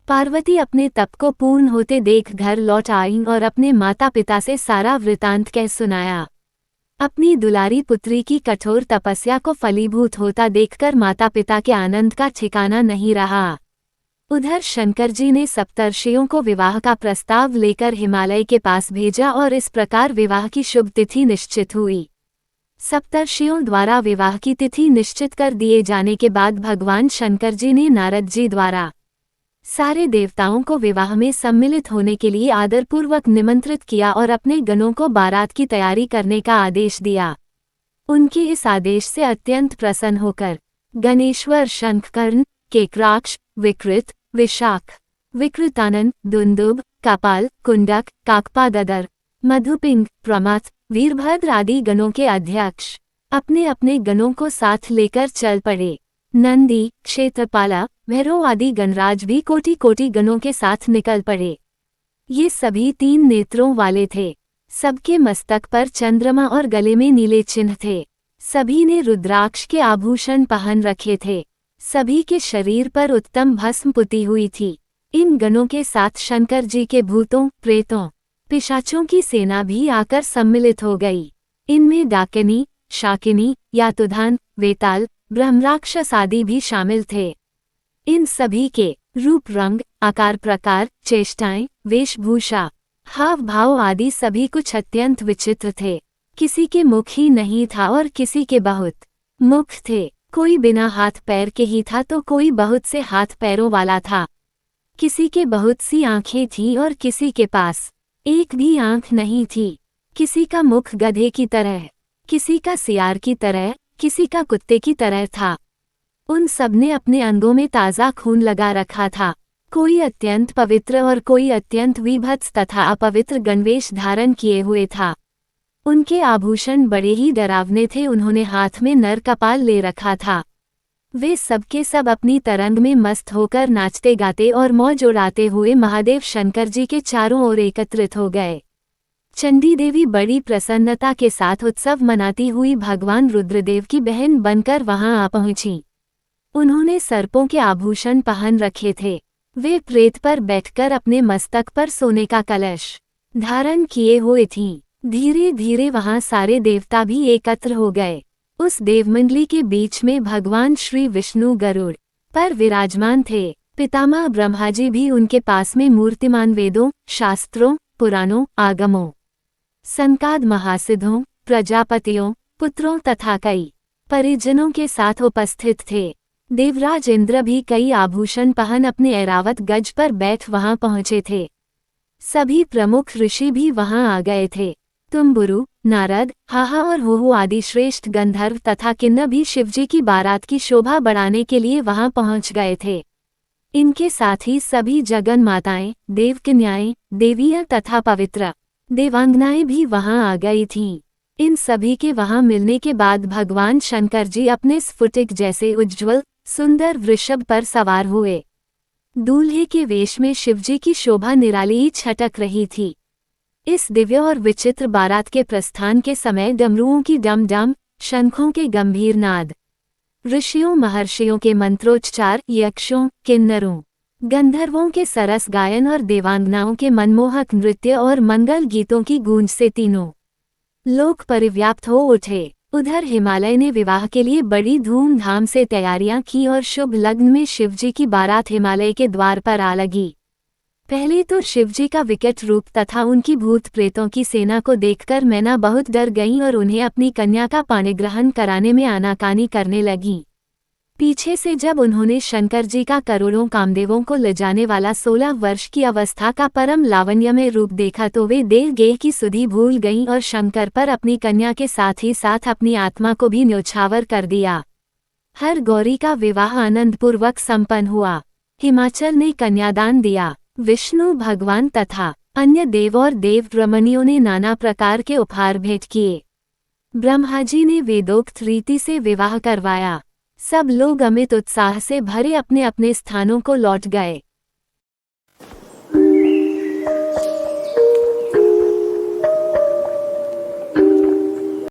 पार्वती अपने तप को पूर्ण होते देख घर लौट आईं और अपने माता पिता से सारा वृतांत कह सुनाया। अपनी दुलारी पुत्री की कठोर तपस्या को फलीभूत होता देखकर माता पिता के आनंद का ठिकाना नहीं रहा। उधर शंकर जी ने सप्तर्षियों को विवाह का प्रस्ताव लेकर हिमालय के पास भेजा और इस प्रकार विवाह की शुभ तिथि निश्चित हुई। सप्तर्षियों द्वारा विवाह की तिथि निश्चित कर दिए जाने के बाद भगवान शंकर जी ने नारद जी द्वारा सारे देवताओं को विवाह में सम्मिलित होने के लिए आदरपूर्वक निमंत्रित किया और अपने गणों को बारात की तैयारी करने का आदेश दिया। उनके इस आदेश से अत्यंत प्रसन्न होकर गणेश्वर शंखकर्ण, केकराक्ष, विकृत, विशाख, विकृतानन, दुंदुभ, कपाल, कुंडक, काकपाददर, मधुपिंग, प्रमथ, वीरभद्र आदि गणों के अध्यक्ष अपने अपने गणों को साथ लेकर चल पड़े। नंदी, क्षेत्रपाला, भैरव आदि गणराज भी कोटि कोटि गणों के साथ निकल पड़े। ये सभी 3 नेत्रों वाले थे। सबके मस्तक पर चंद्रमा और गले में नीले चिन्ह थे। सभी ने रुद्राक्ष के आभूषण पहन रखे थे। सभी के शरीर पर उत्तम भस्म पुती हुई थी। इन गणों के साथ शंकर जी के भूतों, प्रेतों, पिशाचों की सेना भी आकर सम्मिलित हो गई। इनमें डाकिनी, शाकिनी, यातुधान, वेताल, ब्रह्मराक्षस आदि भी शामिल थे। इन सभी के रूप, रंग, आकार प्रकार, चेष्टाएं, वेशभूषा, हाव भाव आदि सभी कुछ अत्यंत विचित्र थे। किसी के मुख ही नहीं था और किसी के बहुत मुख थे। कोई बिना हाथ पैर के ही था तो कोई बहुत से हाथ पैरों वाला था। किसी के बहुत सी आंखें थीं और किसी के पास एक भी आंख नहीं थी। किसी का मुख गधे की तरह, किसी का सियार की तरह, किसी का कुत्ते की तरह था। उन सब ने अपने अंगों में ताज़ा खून लगा रखा था। कोई अत्यंत पवित्र और कोई अत्यंत विभत्स तथा अपवित्र गणवेश धारण किए हुए था। उनके आभूषण बड़े ही डरावने थे। उन्होंने हाथ में नर कपाल ले रखा था। वे सबके सब अपनी तरंग में मस्त होकर नाचते गाते और मौज उड़ाते हुए महादेव शंकर जी के चारों ओर एकत्रित हो गए। चंडी देवी बड़ी प्रसन्नता के साथ उत्सव मनाती हुई भगवान रुद्रदेव की बहन बनकर वहां आ पहुंची। उन्होंने सर्पों के आभूषण पहन रखे थे। वे प्रेत पर बैठकर अपने मस्तक पर सोने का कलश धारण किए हुए थीं। धीरे धीरे वहां सारे देवता भी एकत्र हो गए। उस देवमंडली के बीच में भगवान श्री विष्णु गरुड़ पर विराजमान थे। पितामह ब्रह्माजी भी उनके पास में मूर्तिमान वेदों, शास्त्रों, पुराणों, आगमों, सनकाद महासिद्धों, प्रजापतियों, पुत्रों तथा कई परिजनों के साथ उपस्थित थे। देवराज इंद्र भी कई आभूषण पहन अपने ऐरावत गज पर बैठ वहां पहुंचे थे। सभी प्रमुख ऋषि भी वहां आ गए थे। तुम्बुरु, नारद, हाहा और हुहु आदि श्रेष्ठ गंधर्व तथा किन्नर भी शिवजी की बारात की शोभा बढ़ाने के लिए वहां पहुंच गए थे। इनके साथ ही सभी जगन माताएं, देवकन्याएं, देवियां तथा पवित्र देवांगनाएं भी वहां आ गई थीं। इन सभी के वहां मिलने के बाद भगवान शंकर जी अपने स्फुटिक जैसे उज्ज्वल सुंदर वृषभ पर सवार हुए। दूल्हे के वेश में शिवजी की शोभा निराली ही छटक रही थी। इस दिव्य और विचित्र बारात के प्रस्थान के समय डमरुओं की डम डम, शंखों के गंभीर नाद, ऋषियों महर्षियों के मंत्रोच्चार, यक्षों, किन्नरों, गंधर्वों के सरस गायन और देवांगनाओं के मनमोहक नृत्य और मंगल गीतों की गूंज से तीनों लोक परिव्याप्त हो उठे। उधर हिमालय ने विवाह के लिए बड़ी धूमधाम से तैयारियां की और शुभ लग्न में शिवजी की बारात हिमालय के द्वार पर आ लगी। पहले तो शिवजी का विकट रूप तथा उनकी भूत प्रेतों की सेना को देखकर मैना बहुत डर गईं और उन्हें अपनी कन्या का पाणिग्रहण कराने में आनाकानी करने लगीं। पीछे से जब उन्होंने शंकर जी का करोड़ों कामदेवों को ले जाने वाला 16 वर्ष की अवस्था का परम लावण्यमय रूप देखा तो वे देह गेह की सुधि भूल गईं और शंकर पर अपनी कन्या के साथ ही साथ अपनी आत्मा को भी न्योछावर कर दिया। हर गौरी का विवाह आनंदपूर्वक संपन्न हुआ। हिमाचल ने कन्यादान दिया। विष्णु भगवान तथा अन्य देव और देव रमणियों ने नाना प्रकार के उपहार भेंट किए। ब्रह्माजी ने वेदोक्त रीति से विवाह करवाया। सब लोग अमित उत्साह से भरे अपने अपने स्थानों को लौट गए।